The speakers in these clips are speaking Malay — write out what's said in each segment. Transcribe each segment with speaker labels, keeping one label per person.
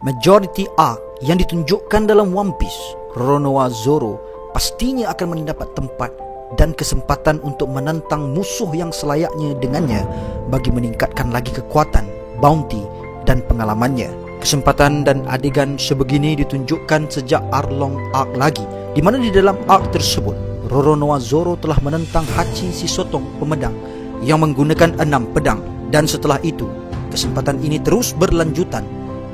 Speaker 1: Majority arc yang ditunjukkan dalam One Piece, Roronoa Zoro pastinya akan mendapat tempat dan kesempatan untuk menentang musuh yang selayaknya dengannya bagi meningkatkan lagi kekuatan, bounty dan pengalamannya. Kesempatan dan adegan sebegini ditunjukkan sejak Arlong Arc lagi, di mana di dalam arc tersebut Roronoa Zoro telah menentang Hachi si Sotong pemedang yang menggunakan 6 pedang, dan setelah itu kesempatan ini terus berlanjutan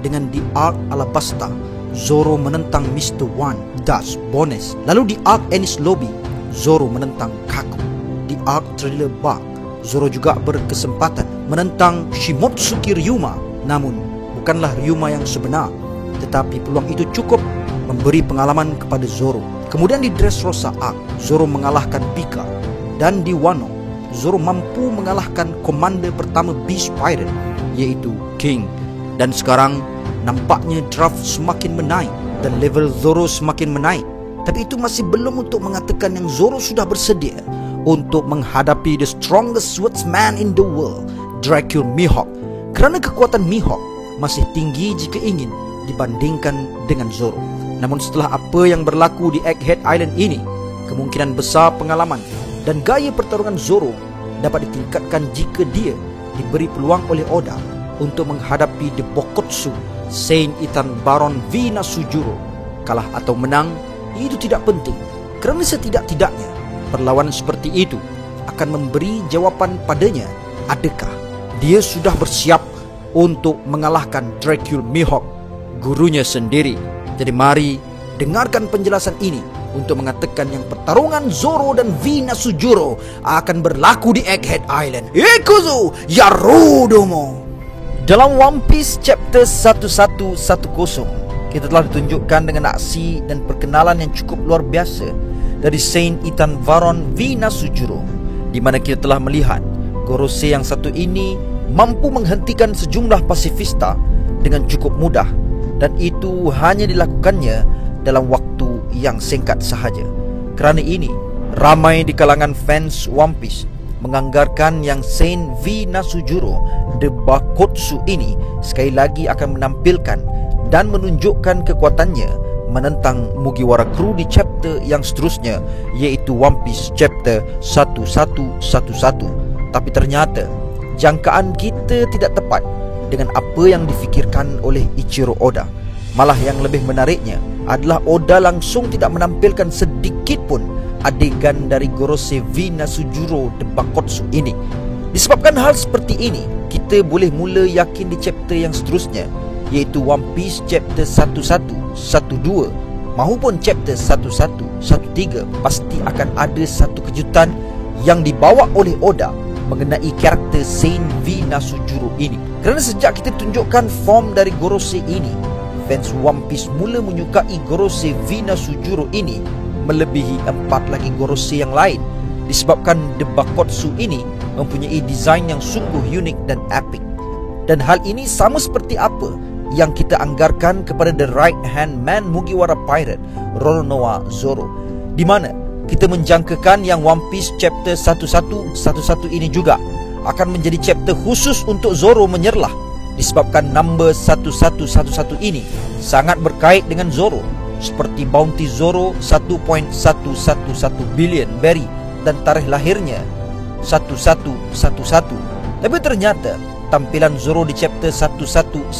Speaker 1: dengan di arc Alabasta Zoro menentang Mr. One Das Bones. Lalu di arc Enies Lobby Zoro menentang Kaku. Di arc Thriller Bark Zoro juga berkesempatan menentang Shimotsuki Ryuma, namun bukanlah Ryuma yang sebenar, tetapi peluang itu cukup memberi pengalaman kepada Zoro. Kemudian di Dressrosa arc Zoro mengalahkan Pika, dan di Wano Zoro mampu mengalahkan komander pertama Beast Pirate yaitu King. Dan sekarang nampaknya draft semakin menaik dan level Zoro semakin menaik. Tapi itu masih belum untuk mengatakan yang Zoro sudah bersedia untuk menghadapi the strongest swordsman in the world, Dracula Mihawk. Kerana kekuatan Mihawk masih tinggi jika ingin dibandingkan dengan Zoro. Namun setelah apa yang berlaku di Egghead Island ini, kemungkinan besar pengalaman dan gaya pertarungan Zoro dapat ditingkatkan jika dia diberi peluang oleh Oda untuk menghadapi The Bokotsu Saint Ethan Baron V Nasujuro. Kalah atau menang itu tidak penting, kerana setidak-tidaknya perlawanan seperti itu akan memberi jawapan padanya adakah dia sudah bersiap untuk mengalahkan Dracula Mihawk, gurunya sendiri. Jadi mari dengarkan penjelasan ini untuk mengatakan yang pertarungan Zoro dan V Nasujuro akan berlaku di Egghead Island. Ikuzu Yarudomo. Dalam One Piece Chapter 1110, kita telah ditunjukkan dengan aksi dan perkenalan yang cukup luar biasa dari Saint Ethan Baron V Nasujuro, di mana kita telah melihat Gorosei yang satu ini mampu menghentikan sejumlah pasifista dengan cukup mudah, dan itu hanya dilakukannya dalam waktu yang singkat sahaja. Kerana ini, ramai di kalangan fans One Piece menganggarkan yang Saint V Nasujuro The Bakotsu ini sekali lagi akan menampilkan dan menunjukkan kekuatannya menentang Mugiwara Crew di chapter yang seterusnya, yaitu One Piece Chapter 1111. Tapi ternyata jangkaan kita tidak tepat dengan apa yang difikirkan oleh Ichiro Oda. Malah yang lebih menariknya adalah Oda langsung tidak menampilkan sedikit pun adegan dari Gorosei V Nasujuro The Bakotsu ini. Disebabkan hal seperti ini, kita boleh mula yakin di chapter yang seterusnya, yaitu One Piece Chapter 1112 maupun Chapter 1113, pasti akan ada satu kejutan yang dibawa oleh Oda mengenai karakter Saint V Nasujuro ini. Kerana sejak kita tunjukkan form dari Gorosei ini, fans One Piece mula menyukai Gorosei V Nasujuro ini melebihi 4 lagi Gorosei yang lain, disebabkan The Bakotsu ini mempunyai desain yang sungguh unik dan epic. Dan hal ini sama seperti apa yang kita anggarkan kepada the right hand man Mugiwara Pirate Roronoa Zoro, di mana kita menjangkakan yang One Piece Chapter 1111 ini juga akan menjadi chapter khusus untuk Zoro menyerlah, disebabkan number 1111 ini sangat berkait dengan Zoro, seperti bounty Zoro 1.111 billion berry dan tarikh lahirnya 1111. Tapi ternyata tampilan Zoro di chapter 1111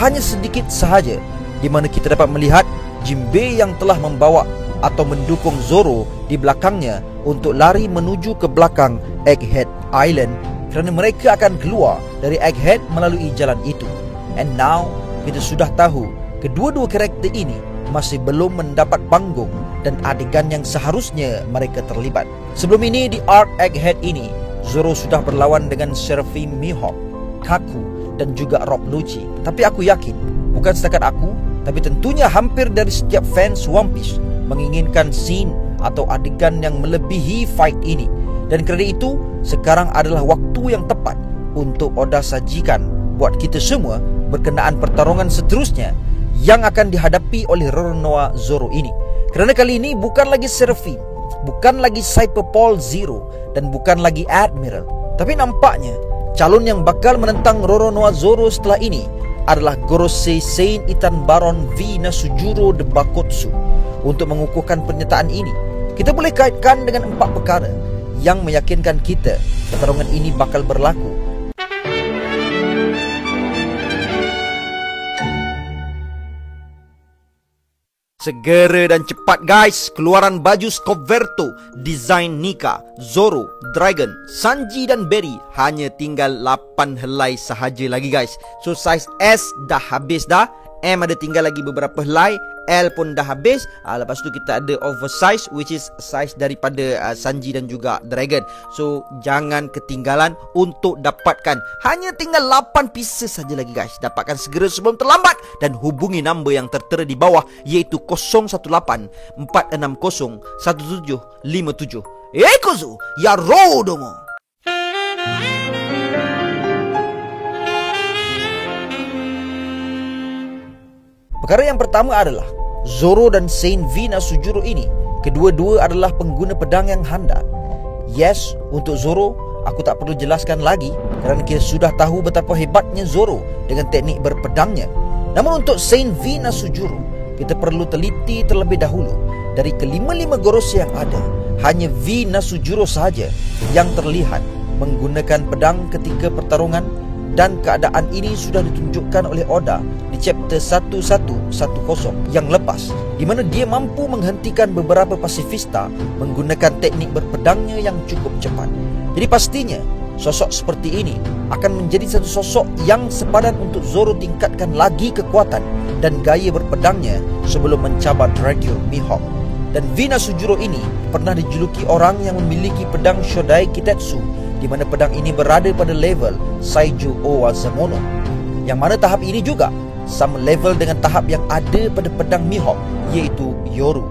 Speaker 1: hanya sedikit sahaja, di mana kita dapat melihat Jinbei yang telah membawa atau mendukung Zoro di belakangnya untuk lari menuju ke belakang Egghead Island, kerana mereka akan keluar dari Egghead melalui jalan itu. And now kita sudah tahu kedua-dua karakter ini masih belum mendapat panggung dan adegan yang seharusnya mereka terlibat. Sebelum ini di arc Egghead ini, Zoro sudah berlawan dengan Seraphim Mihawk, Kaku dan juga Rob Lucci. Tapi aku yakin, bukan setakat aku, tapi tentunya hampir dari setiap fans One Piece menginginkan scene atau adegan yang melebihi fight ini. Dan kerana itu, sekarang adalah waktu yang tepat untuk Oda sajikan buat kita semua berkenaan pertarungan seterusnya yang akan dihadapi oleh Roronoa Zoro ini. Kerana kali ini bukan lagi Seraphim, bukan lagi Cyberpol Zero, dan bukan lagi Admiral, tapi nampaknya calon yang bakal menentang Roronoa Zoro setelah ini adalah Gorosei Saint Ethan Baron V Nasujuro de Bakotsu. Untuk mengukuhkan pernyataan ini, kita boleh kaitkan dengan 4 perkara yang meyakinkan kita pertarungan ini bakal berlaku. Segera dan cepat guys, keluaran baju Scoverto desain Nika, Zoro, Dragon, Sanji dan Berry hanya tinggal 8 helai sahaja lagi guys. So size S dah habis dah, M ada tinggal lagi beberapa helai, L pun dah habis. Lepas tu kita ada oversize, which is size daripada Sanji dan juga Dragon. So jangan ketinggalan untuk dapatkan. Hanya tinggal 8 pieces saja lagi guys. Dapatkan segera sebelum terlambat dan hubungi nombor yang tertera di bawah, iaitu 018 460 1757. Ekuzu Yarodomo. Perkara yang pertama adalah Zoro dan Saint V Nasujuro ini, kedua-dua adalah pengguna pedang yang handal. Yes, untuk Zoro aku tak perlu jelaskan lagi kerana kita sudah tahu betapa hebatnya Zoro dengan teknik berpedangnya. Namun untuk Saint V Nasujuro, kita perlu teliti terlebih dahulu. Dari kelima-lima Gorosei yang ada, hanya V Nasujuro sahaja yang terlihat menggunakan pedang ketika pertarungan, dan keadaan ini sudah ditunjukkan oleh Oda di chapter 1110 yang lepas, di mana dia mampu menghentikan beberapa pasifista menggunakan teknik berpedangnya yang cukup cepat. Jadi pastinya sosok seperti ini akan menjadi satu sosok yang sepadan untuk Zoro tingkatkan lagi kekuatan dan gaya berpedangnya sebelum mencabar Dragule Mihawk. Dan V Nasujuro ini pernah dijuluki orang yang memiliki pedang Shodai Kitetsu, di mana pedang ini berada pada level Saiju Owazamono, yang mana tahap ini juga sama level dengan tahap yang ada pada pedang Mihawk, iaitu Yoru.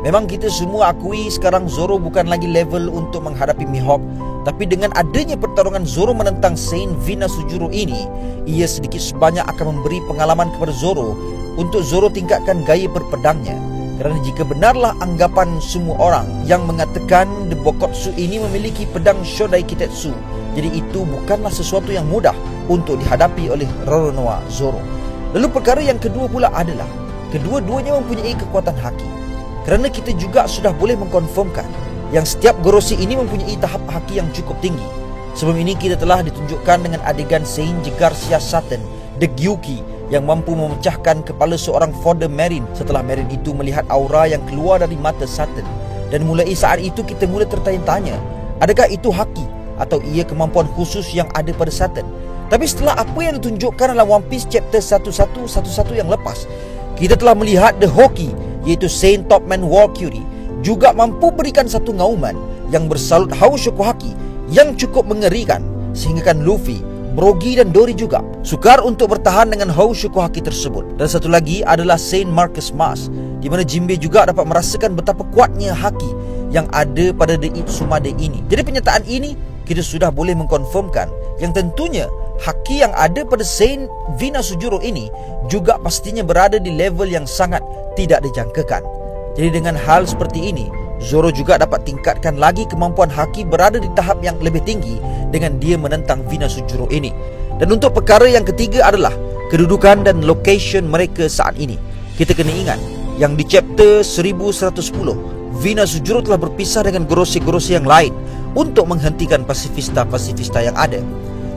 Speaker 1: Memang kita semua akui sekarang Zoro bukan lagi level untuk menghadapi Mihawk, tapi dengan adanya pertarungan Zoro menentang Saint V Nasujuro ini, ia sedikit sebanyak akan memberi pengalaman kepada Zoro untuk Zoro tingkatkan gaya berpedangnya. Kerana jika benarlah anggapan semua orang yang mengatakan The Bokotsu ini memiliki pedang Shodai Kitetsu, jadi itu bukanlah sesuatu yang mudah untuk dihadapi oleh Roronoa Zoro. Lalu perkara yang kedua pula adalah kedua-duanya mempunyai kekuatan haki. Kerana kita juga sudah boleh mengkonfirmkan yang setiap Gorosei ini mempunyai tahap haki yang cukup tinggi. Sebelum ini kita telah ditunjukkan dengan adegan Sein jegar siasatan The Gyuki yang mampu memecahkan kepala seorang Fodder Marine setelah Marine itu melihat aura yang keluar dari mata Satan. Dan mulai saat itu kita mula tertanya-tanya, adakah itu haki atau ia kemampuan khusus yang ada pada Satan? Tapi setelah apa yang ditunjukkan dalam One Piece chapter 1111 yang lepas, kita telah melihat The Hoki, iaitu Saint Topman Walkyrie, juga mampu berikan satu ngauman yang bersalut haus Shokuhaki yang cukup mengerikan, sehingga kan Luffy, Brogy dan Dory juga sukar untuk bertahan dengan haus Shokuhaki tersebut. Dan satu lagi adalah Saint Marcus Mars, di mana Jinbe juga dapat merasakan betapa kuatnya haki yang ada pada The Itsumade ini. Jadi penyataan ini kita sudah boleh mengkonfirmkan yang tentunya haki yang ada pada Saint V Nasujuro ini juga pastinya berada di level yang sangat tidak dijangkakan. Jadi dengan hal seperti ini, Zoro juga dapat tingkatkan lagi kemampuan haki berada di tahap yang lebih tinggi dengan dia menentang V Nasujuro ini. Dan untuk perkara yang ketiga adalah kedudukan dan location mereka saat ini. Kita kena ingat yang di chapter 1110, V Nasujuro telah berpisah dengan Gorosei-Gorosei yang lain untuk menghentikan pasifista-pasifista yang ada.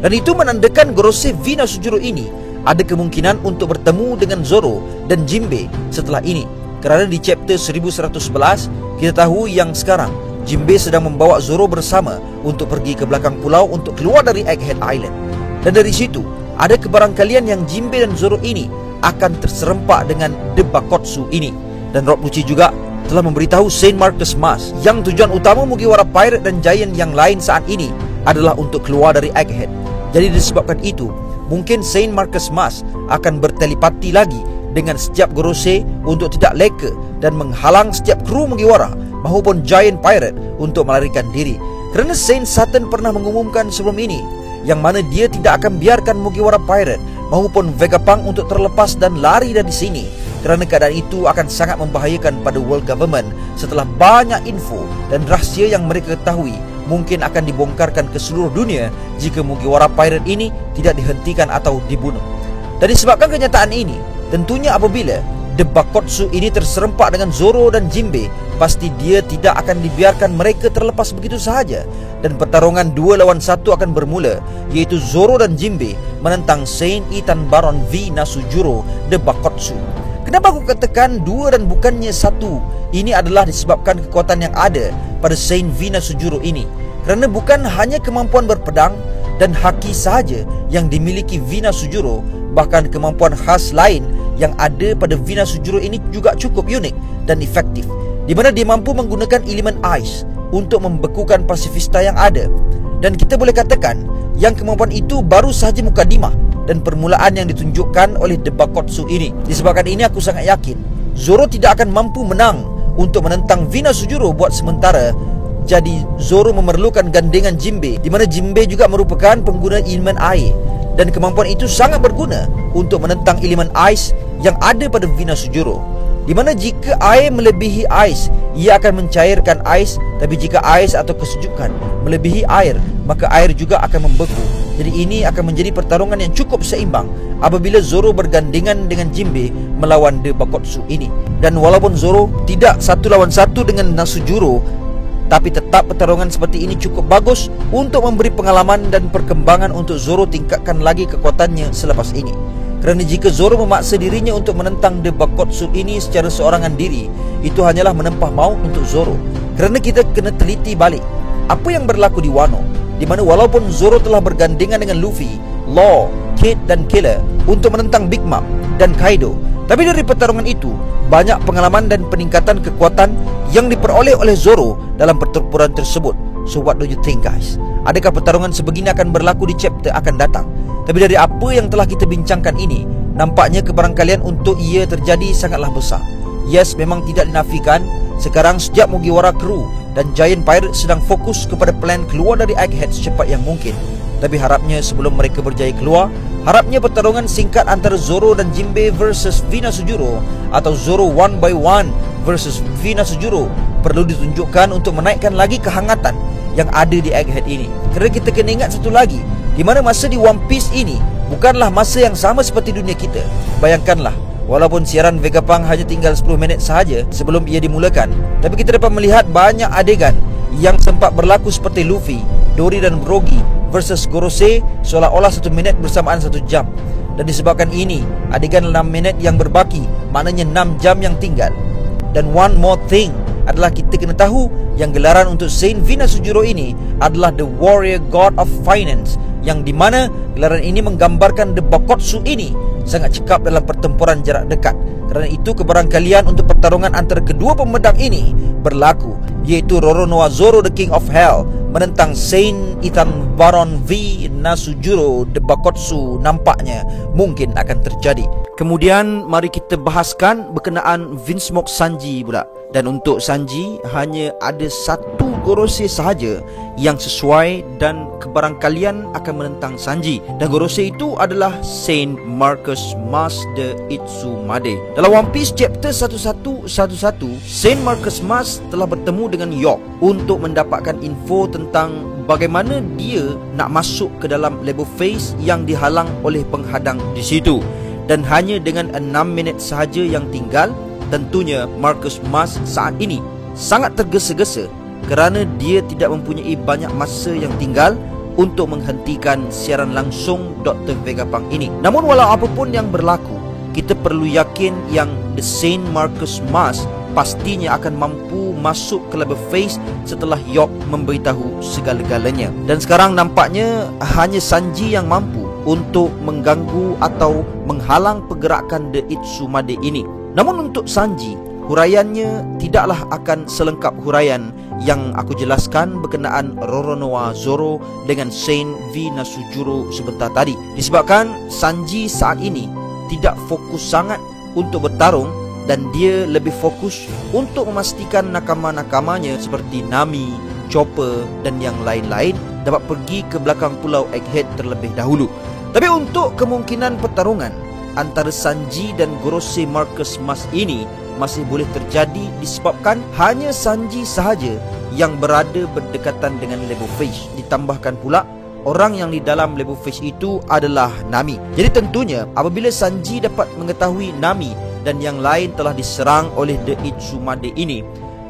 Speaker 1: Dan itu menandakan Gorosei V Nasujuro ini ada kemungkinan untuk bertemu dengan Zoro dan Jinbe setelah ini. Kerana di chapter 1111, kita tahu yang sekarang Jinbe sedang membawa Zoro bersama untuk pergi ke belakang pulau untuk keluar dari Egghead Island. Dan dari situ, ada kebarangkalian yang Jinbe dan Zoro ini akan terserempak dengan The Bakotsu ini. Dan Rob Lucci juga telah memberitahu Saint Marcus Mars yang tujuan utama Mugiwara Pirate dan Giant yang lain saat ini adalah untuk keluar dari Egghead. Jadi disebabkan itu, mungkin Saint Marcus Mars akan bertelepati lagi dengan setiap Gorosei untuk tidak leka dan menghalang setiap kru Mugiwara maupun Giant Pirate untuk melarikan diri. Kerana Saint Satan pernah mengumumkan sebelum ini yang mana dia tidak akan biarkan Mugiwara Pirate maupun Vegapunk untuk terlepas dan lari dari sini, kerana keadaan itu akan sangat membahayakan pada world government setelah banyak info dan rahsia yang mereka ketahui mungkin akan dibongkarkan ke seluruh dunia jika Mugiwara Pirate ini tidak dihentikan atau dibunuh. Dan disebabkan kenyataan ini, tentunya apabila The Bakotsu ini terserempak dengan Zoro dan Jinbei, pasti dia tidak akan dibiarkan mereka terlepas begitu sahaja. Dan pertarungan 2 lawan 1 akan bermula, iaitu Zoro dan Jinbei menentang Saint Ethan Baron v Nasujuro The Bakotsu. Kenapa aku katakan 2 dan bukannya 1? Ini adalah disebabkan kekuatan yang ada pada Saint v Nasujuro ini. Kerana bukan hanya kemampuan berpedang dan haki sahaja yang dimiliki v Nasujuro, bahkan kemampuan khas lain yang ada pada v Nasujuro ini juga cukup unik dan efektif, di mana dia mampu menggunakan elemen ais untuk membekukan pasifista yang ada. Dan kita boleh katakan yang kemampuan itu baru sahaja mukadimah dan permulaan yang ditunjukkan oleh The Bakotsu ini. Disebabkan ini aku sangat yakin Zoro tidak akan mampu menang untuk menentang v Nasujuro buat sementara. Jadi Zoro memerlukan gandengan Jinbei, di mana Jinbei juga merupakan pengguna elemen air, dan kemampuan itu sangat berguna untuk menentang elemen ais yang ada pada v Nasujuro. Di mana jika air melebihi ais, ia akan mencairkan ais, tapi jika ais atau kesejukan melebihi air, maka air juga akan membeku. Jadi ini akan menjadi pertarungan yang cukup seimbang apabila Zoro bergandengan dengan Jinbei melawan The Bakotsu ini. Dan walaupun Zoro tidak 1 lawan 1 dengan Nasujuro, tapi tetap pertarungan seperti ini cukup bagus untuk memberi pengalaman dan perkembangan untuk Zoro tingkatkan lagi kekuatannya selepas ini. Kerana jika Zoro memaksa dirinya untuk menentang The Bakotsu ini secara seorangan diri, itu hanyalah menempah maut untuk Zoro. Kerana kita kena teliti balik apa yang berlaku di Wano, di mana walaupun Zoro telah bergandengan dengan Luffy, Law, Kid dan Killer untuk menentang Big Mom dan Kaido, tapi dari pertarungan itu banyak pengalaman dan peningkatan kekuatan yang diperoleh oleh Zoro dalam pertempuran tersebut. So what do you think, guys? Adakah pertarungan sebegini akan berlaku di chapter akan datang? Tapi dari apa yang telah kita bincangkan ini, nampaknya kebarangkalian untuk ia terjadi sangatlah besar. Yes, memang tidak dinafikan sekarang setiap Mugiwara Crew dan Giant Pirate sedang fokus kepada plan keluar dari Egghead secepat yang mungkin. Tapi harapnya sebelum mereka berjaya keluar, harapnya pertarungan singkat antara Zoro dan Jinbei versus v Nasujuro atau Zoro 1x1 versus v Nasujuro perlu ditunjukkan untuk menaikkan lagi kehangatan yang ada di Egghead ini. Kerana kita kena ingat satu lagi, di mana masa di One Piece ini bukanlah masa yang sama seperti dunia kita. Bayangkanlah, walaupun siaran Vegapunk hanya tinggal 10 minit sahaja sebelum ia dimulakan, tapi kita dapat melihat banyak adegan yang sempat berlaku seperti Luffy, Dory dan Brogy versus Gorosei seolah-olah 1 minit bersamaan 1 jam. Dan disebabkan ini, adegan 6 minit yang berbaki, maknanya 6 jam yang tinggal. Dan one more thing adalah kita kena tahu yang gelaran untuk Saint v Nasujuro ini adalah The Warrior God of Finance, yang di mana gelaran ini menggambarkan The Bakotsu ini sangat cekap dalam pertempuran jarak dekat. Kerana itu kebarangkalian untuk pertarungan antara kedua pemedang ini berlaku, iaitu Roronoa Zoro the King of Hell menentang Saint Ethan Baron v Nasujuro The Bakotsu, nampaknya mungkin akan terjadi. Kemudian mari kita bahaskan berkenaan Vinsmoke Sanji pula. Dan untuk Sanji hanya ada 1 Gorosei sahaja yang sesuai dan kebarangkalian akan menentang Sanji. Dan Gorosei itu adalah Saint Marcus Mas the Itsumade. Dalam One Piece chapter 1111, Saint Marcus Mas telah bertemu dengan York untuk mendapatkan info tentang bagaimana dia nak masuk ke dalam label phase yang dihalang oleh penghadang di situ. Dan hanya dengan 6 minit sahaja yang tinggal, tentunya Marcus Mas saat ini sangat tergesa-gesa kerana dia tidak mempunyai banyak masa yang tinggal untuk menghentikan siaran langsung Dr. Vegapunk ini. Namun walau apapun yang berlaku, kita perlu yakin yang The Saint Marcus Mas pastinya akan mampu masuk ke level phase setelah York memberitahu segala-galanya. Dan sekarang nampaknya hanya Sanji yang mampu untuk mengganggu atau menghalang pergerakan The Itsumade ini. Namun untuk Sanji, huraiannya tidaklah akan selengkap huraian yang aku jelaskan berkenaan Roronoa Zoro dengan Saint v Nasujuro sebentar tadi. Disebabkan Sanji saat ini tidak fokus sangat untuk bertarung, dan dia lebih fokus untuk memastikan nakama-nakamanya seperti Nami, Chopper dan yang lain-lain dapat pergi ke belakang pulau Egghead terlebih dahulu. Tapi untuk kemungkinan pertarungan antara Sanji dan Gorosei Marcus Mas ini masih boleh terjadi disebabkan hanya Sanji sahaja yang berada berdekatan dengan level phase. Ditambahkan pula orang yang di dalam Labo Fish itu adalah Nami. Jadi tentunya apabila Sanji dapat mengetahui Nami dan yang lain telah diserang oleh The Itsumade ini,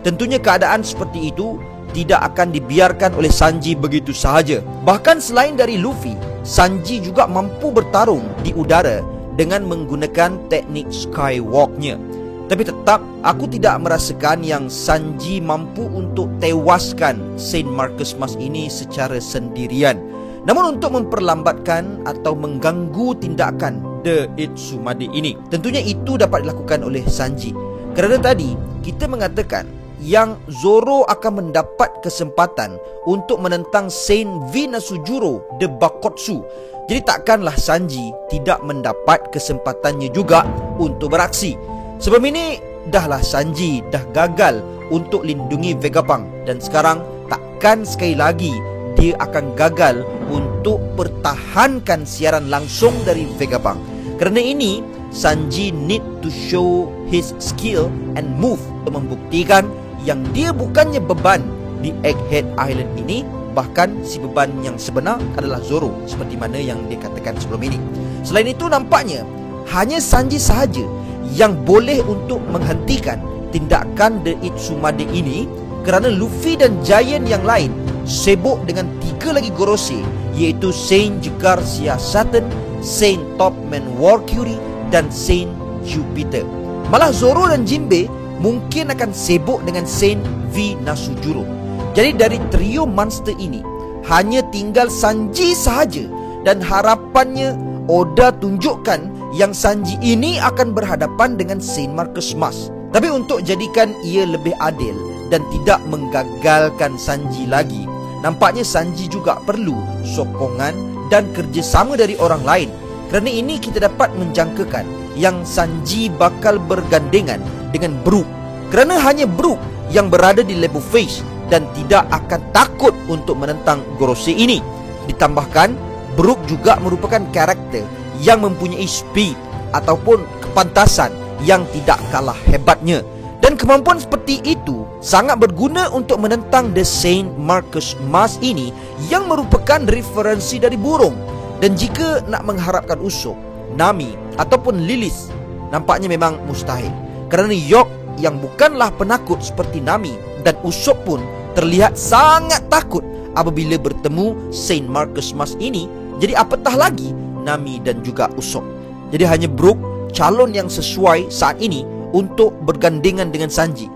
Speaker 1: tentunya keadaan seperti itu tidak akan dibiarkan oleh Sanji begitu sahaja. Bahkan selain dari Luffy, Sanji juga mampu bertarung di udara dengan menggunakan teknik Skywalk-nya. Tapi tetap aku tidak merasakan yang Sanji mampu untuk tewaskan Saint Marcus Mas ini secara sendirian. Namun untuk memperlambatkan atau mengganggu tindakan The Itsumade ini, tentunya itu dapat dilakukan oleh Sanji. Kerana tadi kita mengatakan yang Zoro akan mendapat kesempatan untuk menentang Saint V Nasujuro The Bakotsu. Jadi takkanlah Sanji tidak mendapat kesempatannya juga untuk beraksi. Sebelum ini dahlah Sanji dah gagal untuk lindungi Vegapunk, dan sekarang takkan sekali lagi dia akan gagal untuk pertahankan siaran langsung dari Vegapunk. Kerana ini Sanji need to show his skill and move untuk membuktikan yang dia bukannya beban di Egghead Island ini, bahkan si beban yang sebenar adalah Zoro, seperti mana yang dia katakan sebelum ini. Selain itu nampaknya hanya Sanji sahaja yang boleh untuk menghentikan tindakan The Itsumade ini, kerana Luffy dan Giant yang lain sibuk dengan 3 lagi Gorosei, iaitu Saint Garcia Saturn, Saint Topman War Curie dan Saint Jupiter. Malah Zoro dan Jinbe mungkin akan sibuk dengan Saint V Nasujuro. Jadi dari trio monster ini hanya tinggal Sanji sahaja, dan harapannya Oda tunjukkan yang Sanji ini akan berhadapan dengan Saint Marcus Mas. Tapi untuk jadikan ia lebih adil dan tidak menggagalkan Sanji lagi, nampaknya Sanji juga perlu sokongan dan kerjasama dari orang lain. Kerana ini kita dapat menjangkakan yang Sanji bakal bergandengan dengan Brook, kerana hanya Brook yang berada di Labo Fish dan tidak akan takut untuk menentang Gorosei ini. Ditambahkan Brook juga merupakan karakter yang mempunyai speed ataupun kepantasan yang tidak kalah hebatnya, dan kemampuan seperti itu sangat berguna untuk menentang The Saint Marcus Mas ini yang merupakan referensi dari burung. Dan jika nak mengharapkan Usopp, Nami ataupun Lilith, nampaknya memang mustahil, kerana York yang bukanlah penakut seperti Nami dan Usopp pun terlihat sangat takut apabila bertemu Saint Marcus Mas ini. Jadi apatah lagi Nami dan juga Usopp. Jadi hanya Brook calon yang sesuai saat ini untuk bergandengan dengan Sanji.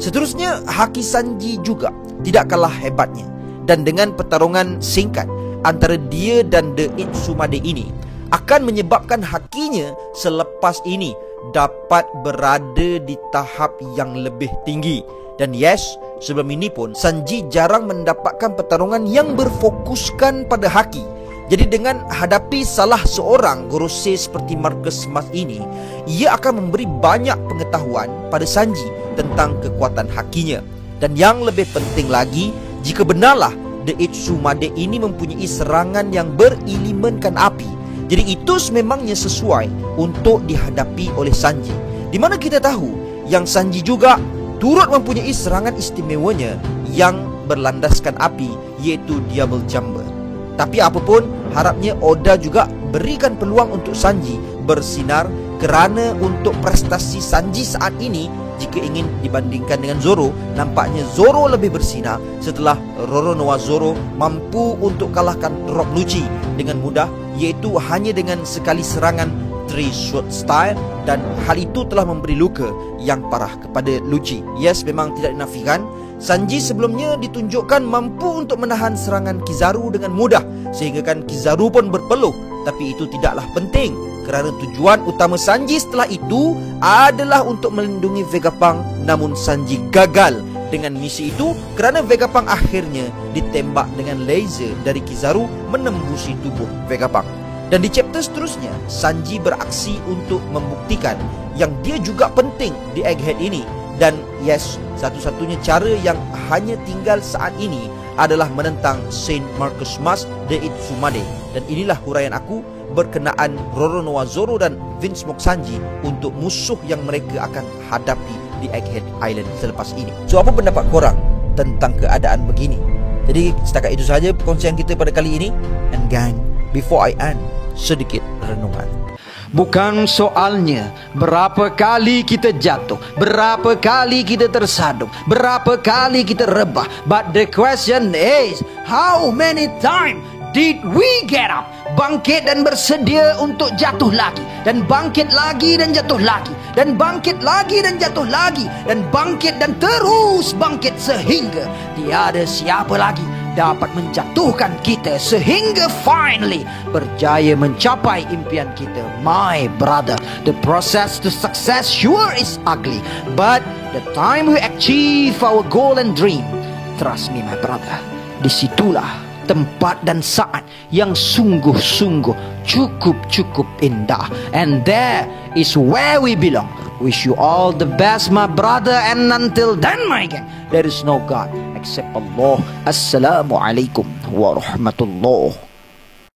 Speaker 1: Seterusnya Haki Sanji juga tidak kalah hebatnya, dan dengan pertarungan singkat antara dia dan The Itsumade ini akan menyebabkan hakinya selepas ini dapat berada di tahap yang lebih tinggi. Dan yes, sebelum ini pun Sanji jarang mendapatkan pertarungan yang berfokuskan pada haki. Jadi dengan hadapi salah seorang Gorosei seperti Marcus Mas ini, ia akan memberi banyak pengetahuan pada Sanji tentang kekuatan hakinya. Dan yang lebih penting lagi, jika benarlah The Itsumade ini mempunyai serangan yang berelemenkan api, jadi itu sememangnya sesuai untuk dihadapi oleh Sanji. Di mana kita tahu yang Sanji juga turut mempunyai serangan istimewanya yang berlandaskan api, iaitu Double Jumper. Tapi apapun, harapnya Oda juga berikan peluang untuk Sanji bersinar, kerana untuk prestasi Sanji saat ini, jika ingin dibandingkan dengan Zoro, nampaknya Zoro lebih bersinar setelah Roronoa Zoro mampu untuk kalahkan Rock Lucci dengan mudah, iaitu hanya dengan sekali serangan Three Sword Style, dan hal itu telah memberi luka yang parah kepada Lucci. Yes, memang tidak dinafikan Sanji sebelumnya ditunjukkan mampu untuk menahan serangan Kizaru dengan mudah, sehingga kan Kizaru pun berpeluh. Tapi itu tidaklah penting, kerana tujuan utama Sanji setelah itu adalah untuk melindungi Vegapunk. Namun Sanji gagal dengan misi itu, kerana Vegapunk akhirnya ditembak dengan laser dari Kizaru menembusi tubuh Vegapunk. Dan di chapter seterusnya, Sanji beraksi untuk membuktikan yang dia juga penting di Egghead ini. Dan yes, satu-satunya cara yang hanya tinggal saat ini adalah menentang Saint Marcus Mas The Itsumade. Dan inilah huraian aku berkenaan Roronoa Zoro dan Vince Smoke Sanji untuk musuh yang mereka akan hadapi di Egghead Island selepas ini. So, apa pendapat korang tentang keadaan begini? Jadi setakat itu saja perkongsian kita pada kali ini. And gang, before I end, sedikit renungan.
Speaker 2: Bukan soalnya berapa kali kita jatuh, berapa kali kita tersadung, berapa kali kita rebah. But the question is, how many times did we get up? Bangkit dan bersedia untuk jatuh lagi, dan bangkit lagi dan jatuh lagi, dan bangkit lagi dan jatuh lagi, dan bangkit dan terus bangkit sehingga tiada siapa lagi dapat menjatuhkan kita, sehingga finally berjaya mencapai impian kita. My brother, the process to success sure is ugly, but the time we achieve our goal and dream, trust me my brother, disitulah tempat dan saat yang sungguh-sungguh cukup indah. And there is where we belong. Wish you all the best my brother, and until then my gang, there is no God except Allah. Assalamualaikum warahmatullahi